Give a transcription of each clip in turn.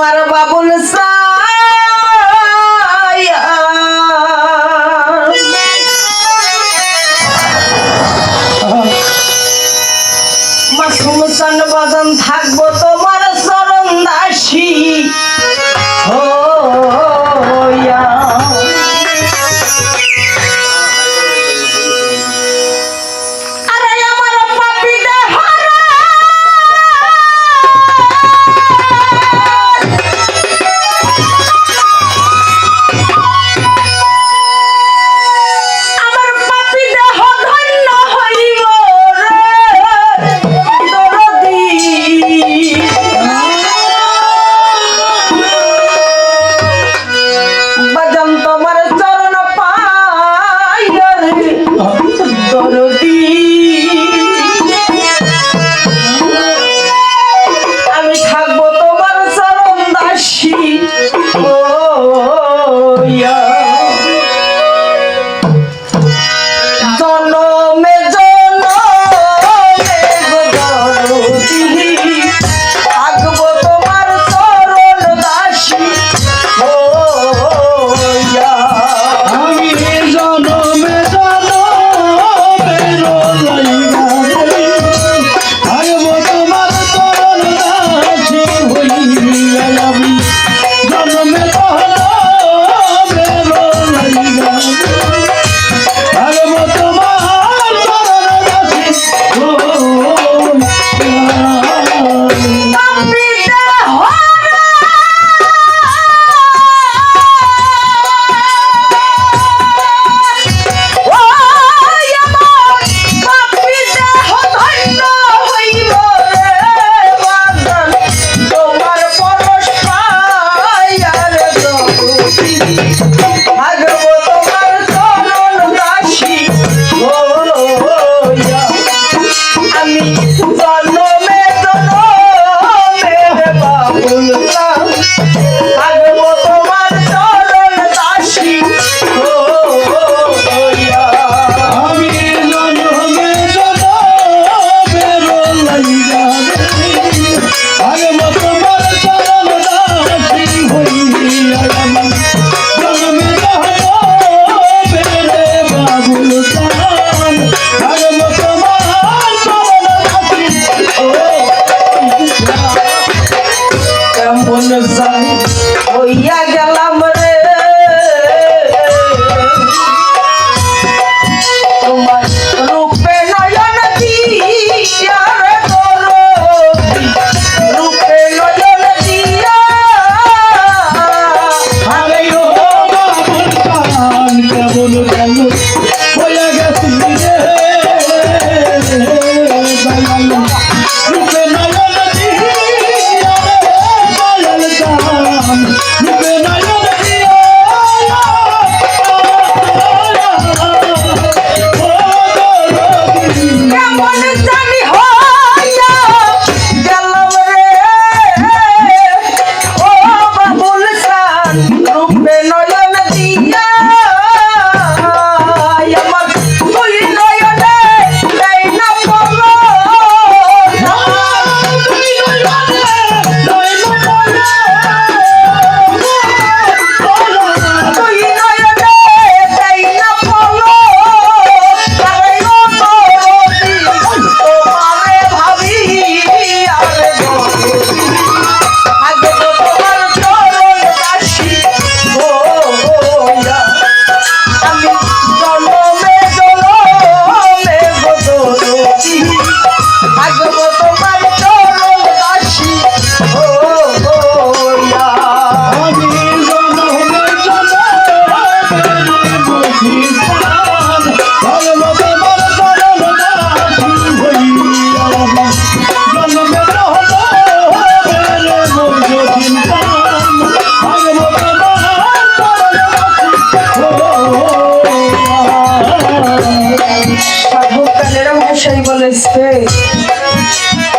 আমার বাবুল মাসুম চান বাজান থাকবো তোমার চরণ দাসী হইয়া।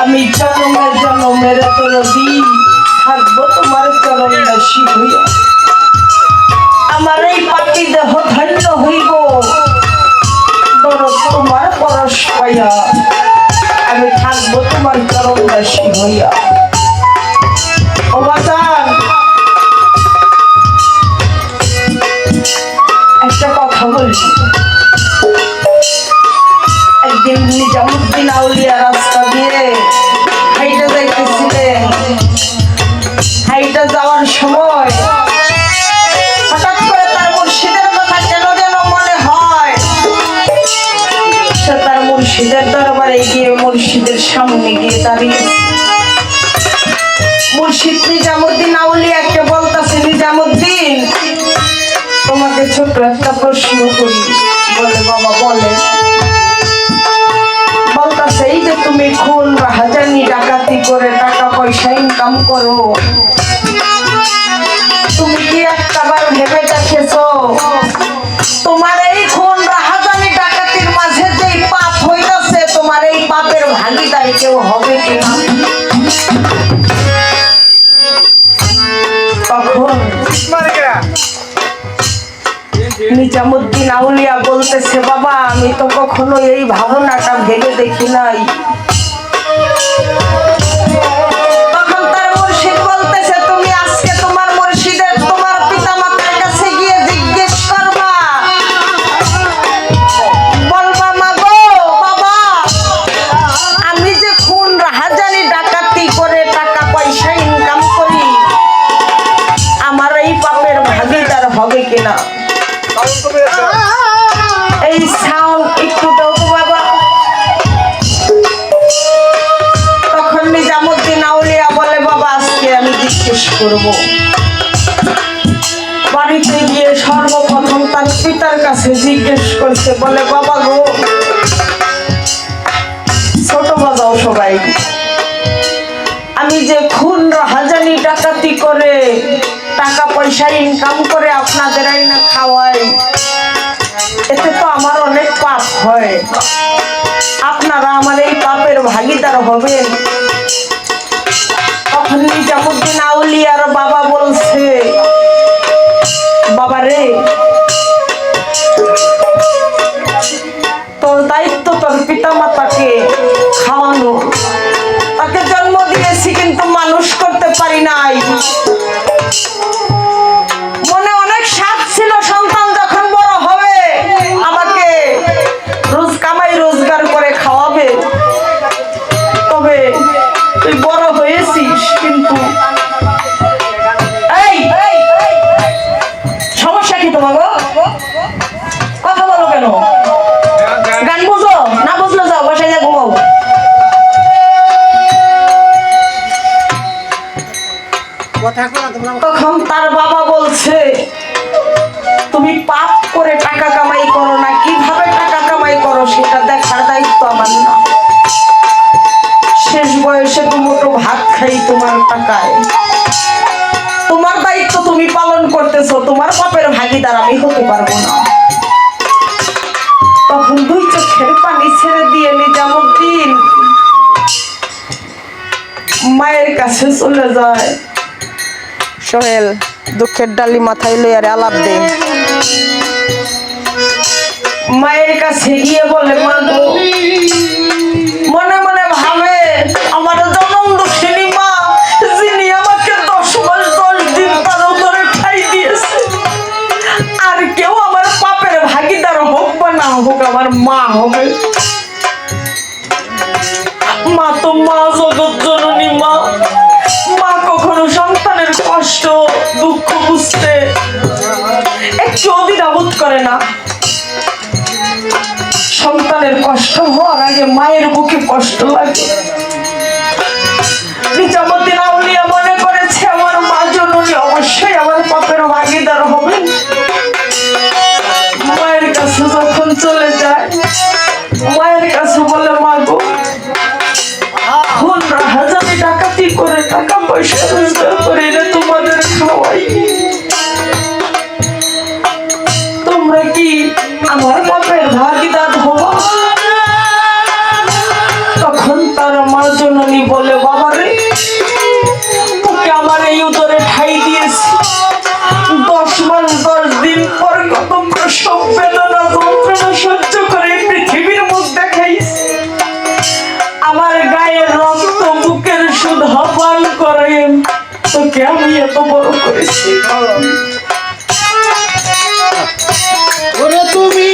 আমি জন্মের জন্মের তরদি থাকবো তোমার চরণ দাসী হইয়া। আমার এই পাখি দেহ ধন্য হইব তোমার পরশ পাইয়া। আমি থাকবো তোমার চরণ দাসী হইয়া। ও বাজান মুর্শিদ নিজামুদ্দিন আউলিয়াকে বলতেছে, নিজামুদ্দিন তোমাকে ছোট্ট একটা প্রশ্ন করি। বলে বাবা বলে। বলতেছে এই যে তুমি খুন রাহাজানি ডাকাতি করে টাকা পয়সা ইনকাম করো, তুমি কি একটাবার ভেবে দেখেছো তোমার এই খুন রাহাজানি ডাকাতির মাঝে যে পাপ হইতাছে তোমার এই পাপের ভাগীদার কেউ হবে কিনা? তখন নিজামুদ্দিন আউলিয়া বলতেছে, বাবা আমি তো কখনো এই ভাবনাটা ভেবে দেখি নাই। তখন তার মুর্শিদ বলতেছে, তুমি আজকে তোমার মুর্শিদের তোমার পিতামাতার কাছে গিয়ে জিজ্ঞেস করবা, বলবা মা গো বাবা আমি যে খুন রাহাজানি ডাকাতি করে টাকা পয়সা ইনকাম করি আমার এই পাপের ভাগীদার হবে কিনা? এই সাউন্ড একটু দাও তো বাবা। তখন নিজামুদ্দিন আউলিয়া বলে, বাবা আজকে আমি জিজ্ঞেস করব। বাড়িতে গিয়ে সর্বপ্রথম তার পিতার কাছে জিজ্ঞেস করছে, বলে বাবা গো, ছোট বাজাও সবাই, আমি যে খুন রাহাজানি ডাকাতি করে টাকা পয়সা ইনকাম করে আপনাদের আইনা খাওয়াই, এতে তো আমার অনেক পাপ হয়, আপনারা আমার এই পাপের ভাগীদার হবেন? তখন নিজামুদ্দিন আউলিয়ার বাবা বলছে, বাবা রে তোর দায়িত্ব তোর পিতা মাতাকে খাওয়ানো, তাকে জন্ম দিয়েছি কিন্তু মানুষ করতে পারি নাই। মনে অনেক স্বাদ ছিল সন্তান যখন বড় হবে আমাকে রোজগার করে খাওয়াবে, তবে তুই বড় হয়েছিস কিন্তু এই সমস্যা কি তোমার গো? কথা বলো কেন? গান বুঝো না? বুঝলে যাও বাসায় যা ঘুমাও। তখন তার বাবা বলছে, তুমি পাপ করে টাকা কামাই করো না, কিভাবে টাকা কামাই করো সেটা দেখার দায়িত্ব আমার না। শেষ বয়সে দুমুঠো ভাত খাই তোমার টাকায়, তোমার দায়িত্ব তুমি পালন করতেছো, তোমার পাপের ভাগীদার আমি হতে পারবো না। তখন দুই চোখের পানি ছেড়ে দিয়ে নিজামুদ্দিন মায়ের কাছে চলে যায়। সোহেল দুঃখের ডালি মাথায় লইয়ারে আলাপ দে। মায়ের কাছে গিয়ে বলে, মা গো, মনে মনে ভাবে আমার জনম দুঃখিনী মা, যিনি আমাকে 10 মাস 10 দিন তার উদরে ঠাই দিয়েছে, আর কেউ আমার পাপের ভাগীদার হোক বা না হোক আমার মা হবে। মা তো মা, জগৎ জননী মা। মা কখনো সন্তানের কষ্ট দুঃখ বুঝতে একটু দ্বিধাবোধ করে না। সন্তানের কষ্ট হওয়ার আগে মায়ের বুকে কষ্ট লাগে। নিজামুদ্দিন আউলিয়া মনে করেছে আমার মা জননী অবশ্যই আমার পাপের ভাগীদার হবে। মায়ের কাছে যখন চলে যায়, মায়ের কাছে বলে, মা গো, খুন রাহাজানি ডাকাতি করে টাকা পয়সা রোজগার করে তোমাদের খাওয়াই, তোমরা কি আমার পাপের ভাগীদার হবো? তখন তার মা জননী বলে, বাবা রে, তোকে আমার এই উদরে ঠাই দিয়েছি, 10 মাস 10 দিন পর কত প্রসব বেদনা যন্ত্রণা সহ্য করে পৃথিবীর মুখ দেখাইছি, আমার গায়ের রক্ত বুকের সুধা পান করে তোকে আমি এত বড় করেছি। তুমি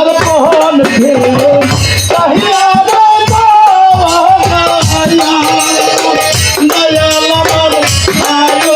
আমার কোন তাহিয়া দয়াল আমার আয়ো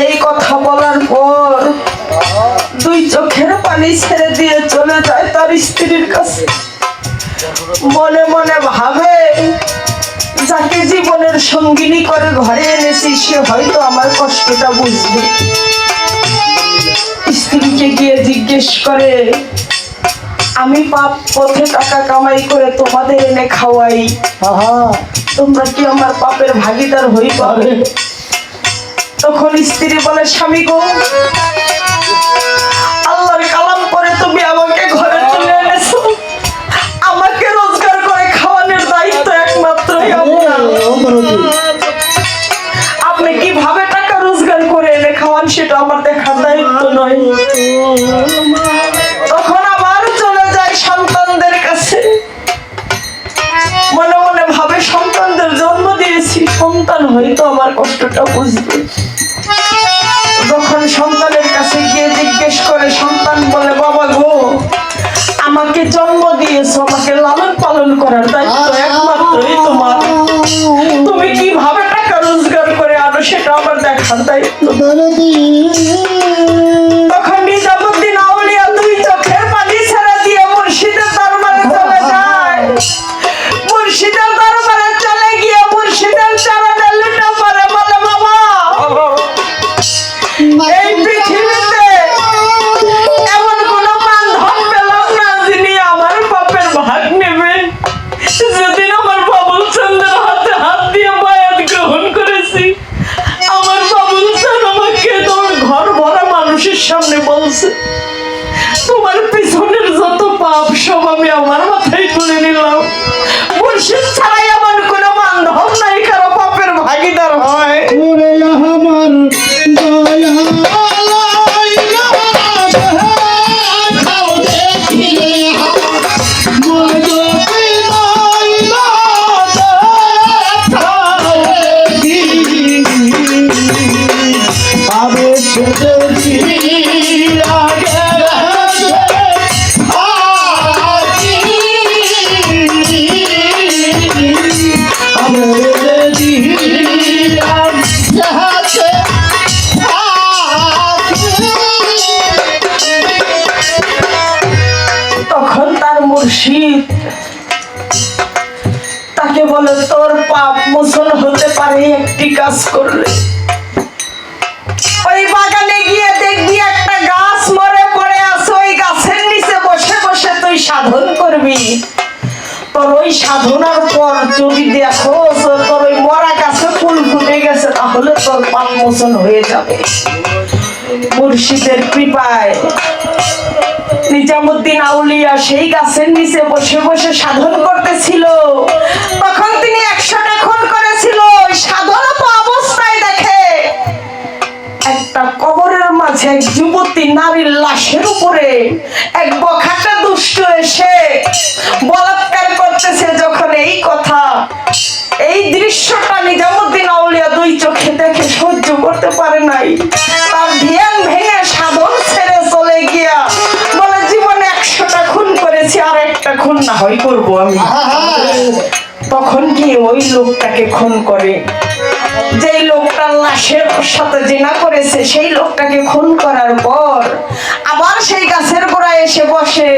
এই কথা বলার পর দুই চোখের পানি ছেড়ে দিয়ে চলে যায় তার স্ত্রীর কাছে। মনে মনে ভাবে, যাকে জীবনের সঙ্গিনী করে ঘরে এনেছি সে হয়তো আমার কষ্টটা বুঝবে। স্ত্রীকে গিয়ে জিজ্ঞেস করে, আমি পাপ পথে টাকা কামাই করে তোমাদের এনে খাওয়াই, তোমরা কি আমার পাপের ভাগিদার হইবা? তখন স্ত্রী বলে, স্বামী গো, আল্লাহর কালাম করে তুমি আমাকে ঘরে তুলে এনেছো, আমাকে রোজগার করে খাওয়ানোর দায়িত্ব একমাত্রই আপনার। আপনি কিভাবে টাকা রোজগার করে এনে খাওয়ান সেটা আমার দেখার দায়িত্ব নয়। তখন আবার চলে যায় সন্তানদের কাছে, মনে মনে ভাবে সন্তানদের জন্ম দিয়েছি, সন্তান হয়তো আমার কষ্টটা বুঝবে। যখন সন্তানের কাছে গিয়ে জিজ্ঞেস করে, সন্তান বলে, বাবা গো, আমাকে জন্ম দিয়েছো, আমাকে লালন পালন করার দায়িত্ব একমাত্রই তোমার। তুমি কিভাবে টাকা রোজগার করে আনো সেটা আমার দেখার দায়িত্ব। তখন নিজামুদ্দিন আউলিয়া দুই চোখের পানি ছেড়ে দিয়ে মুর্শিদের দরবারে চলে যায়। মুর্শিদের দরবারে চলে গিয়ে মুর্শিদের চরণে লুটা পড়ে, বলে, বাবা, এই পৃথিবীতে এমন কোন বান্ধব পেলাম না যিনি আমার পাপের ভাগ নেবে। যেদিন আমার বাবুল চন্দ্রের হাতে হাত দিয়ে বায়াত গ্রহণ করেছি, আমার বাবুল চাঁদ আমাকে তোমার ঘর ভরা মানুষের সামনে বলছে, তোমার পিছনের যত পাপ সব আমি আমার মাথায় তুলে নিলাম। মুর্শিদ ছাড়াই আমার কোনো বান্ধব নাই কারো পাপের ভাগিদার হয়। তখন তার মুর্শিদ তাকে বলে, তোর পাপ মোচন হতে পারে একটি কাজ করলে। ওই বাগানে গিয়ে দেখবি একটা গাছ মরে পড়ে আছে, ওই গাছের নিচে বসে বসে তুই সাধন করবি। তোর ওই সাধনার পর যদি দেখো তোর ওই মরা গাছে ফুল ফুটে গেছে, তাহলে তোর পাপ মোচন হয়ে যাবে। মুর্শিদের কৃপায় নিজামুদ্দিন আউলিয়া সেই গাছের নিচে বসে বসে সাধন করতেছিল। তখন তিনি 100টা খুন করেছিল। সাধনত অবস্থায় দেখে একটা কবরের মাঝে এক যুবতী নারীর লাশের উপরে এক বখাটে দুষ্ট এসে বলাৎকার করতেছে। যখন এই কথা, এই দৃশ্যটা নিজামুদ্দিন আউলিয়া দুই চোখে দেখে সহ্য করতে পারে নাই। তার ধ্যান ভেঙে সাধন ছেড়ে চলে গিয়া বলে, জীবনে 100টা খুন করেছি, আর একটা খুন না হয় করবো আমি। তখন গিয়ে ওই লোকটাকে খুন করে। যেই লোকটার লাশের সাথে জিনা করেছে সেই লোকটাকে খুন করার পর আবার সেই গাছের গোড়ায় এসে বসে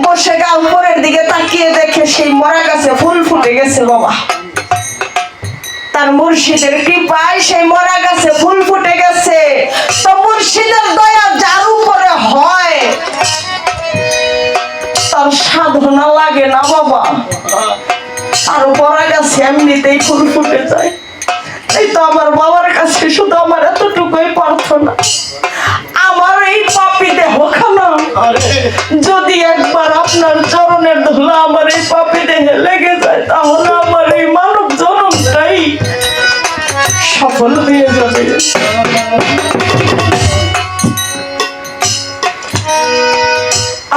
বসে গা উপরের দিকে তাকিয়ে দেখে সেই মরা গাছে ফুল ফুটে গেছে। বাবা, তার মুর্শিদের কৃপায় সেই মরা গাছে ফুল ফুটে গেছে। তো মুর্শিদের দয়া যার উপরে হয় তার সাধনা লাগে না বাবা, আর মরা গাছে এমনিতেই ফুল ফুটে যায়। এই তো আমার বাবার কাছে শুধু আমার এতটুকুই প্রার্থনা, আমার এই পাপী দেহখানা যদি একবার আপনার চরণের ধুলা আমার এই পাপী দেহে লেগে যায়, তাহলে আমার এই মানব জন্মটাই সফল হয়ে যাবে।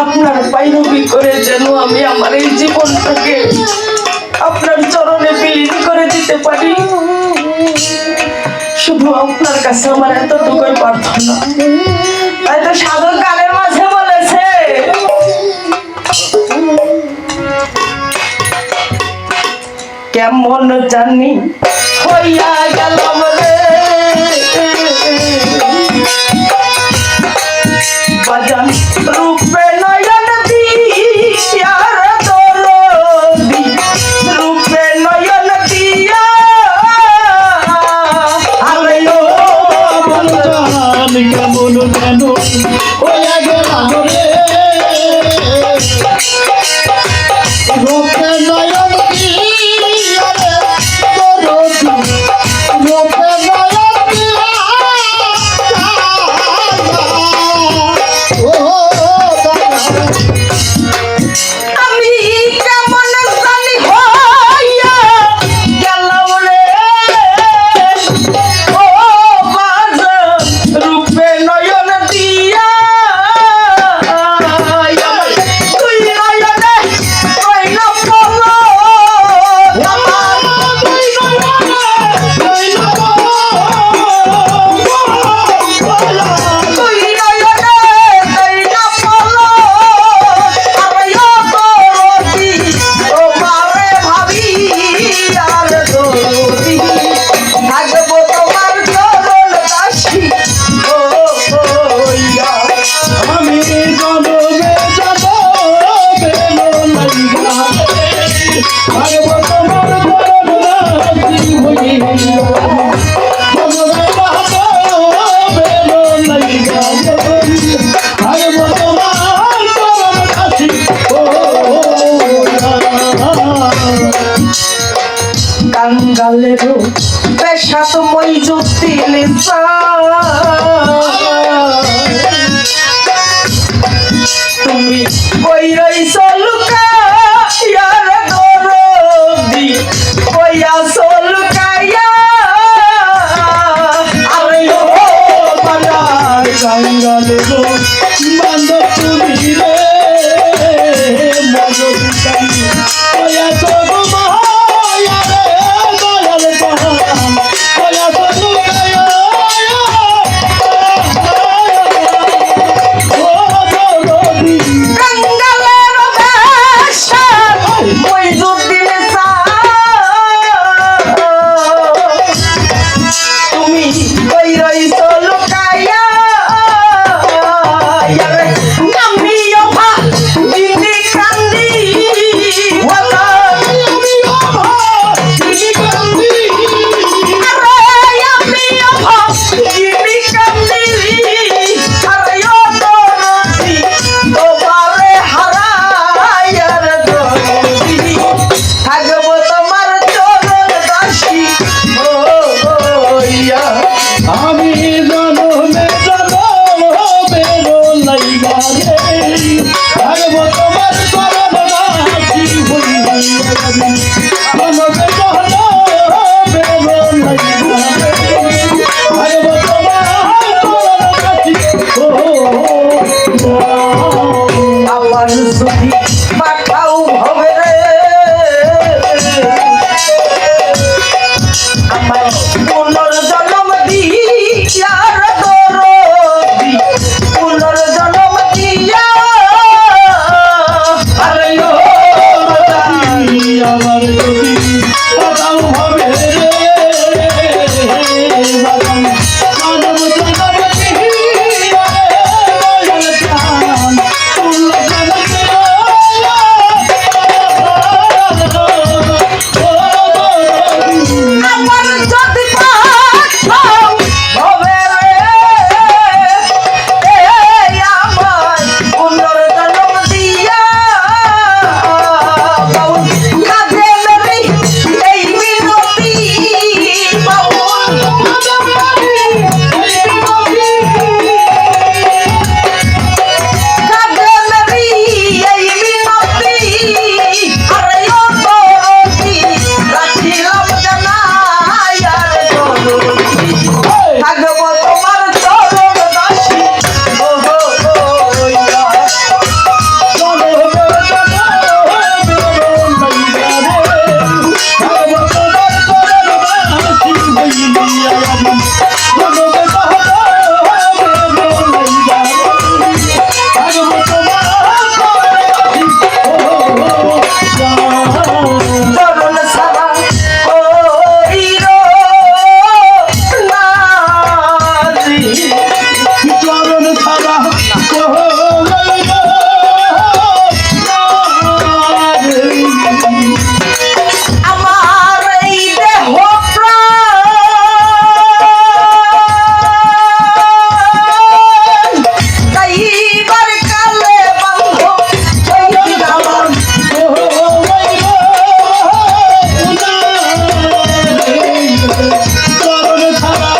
আপনার পাইরবি করে যেন আমি আমার এই জীবনটাকে আপনার চরণে বিলীন করে দিতে পারি, শুধু আপনার কাছে আমার এতটুকুই প্রার্থনা। তাই তো সাধক গানের মাঝে বলেছে, কেমন জানি হইয়া গেলাম রে বাজান রূপে নয়ন দিয়া দরদি, রূপে নয়ন দিয়া আলো কেমন কেন হইয়া গেলাম রে রূপে নয়ন দিয়া রে দরদি, রূপে নয়ন দিয়া ও আমি কেমন জানি হইয়া গেলাম রে ও বাজান রূপে নয়ন দিয়া গো বান্ধব তুমি রে মনোবিকারী ওয়া তো মায়া রে দয়াল পাহাড় ওয়া তো লুকায়া ও দরদি কাঙ্গালের বেশে মইজুদ্দিন তুমি কই রইছো লুকাইয়া আমিও ভাবিনি কান্দি ওয়ালা আমিও ভাবিনি কান্দি আরে আমিও ভাবিনি কান্দি আরে ও দরদি তোমারে হারাইয়ার দরদি থাকবো তোমার চরণ দাসী ও ইয়া আমি জনমে জনমে লাইগা রে থাকবো তোমার চরণ দাসী হইয়া যাবি জনমে জনমে লাইগা রে থাকবো তোমার চরণ দাসী আমার যদি পাঠাও হবে রে আমার পুনর্জন্ম দিয়ার দরদি পুনর্জন্ম দিয়া আরে ও আমার যদি পাতাও হবে রে বাগান মানব জনমতি দয়াল প্রাণ তুল জনতে আমার যদি পাঠাও হবে রে এই আমার পুনর্জন্ম দিয়া বাউল কাঁধে মেরি এই মিনতি বাউল কাঁধে মেরি এই মিনতি আরে ও দরদি রাখিলাম জানাইয়ার দরদি থাকবো তোমার চরণ দাসী ও ইয়া চরণ সারা কইর নাজি চরণ ছাড়া আমার এই দেহ প্রাণ তাইবার কালে বান্ধ আমার চরণ ছাড়া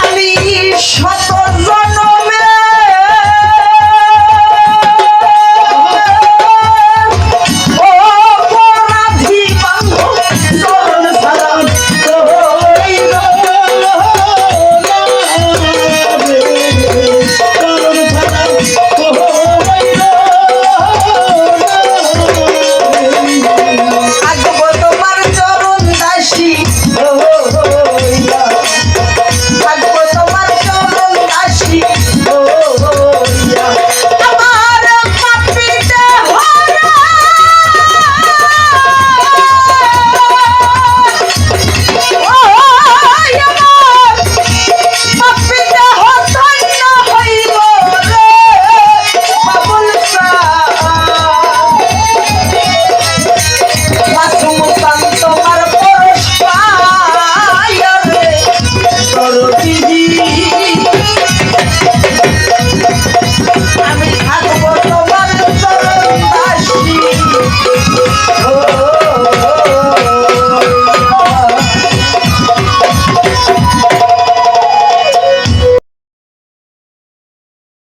আমি শত জনমে অপরাধী বান্ধব চরণ সারা কইর থাকবো তোমার চরণ দাসী ও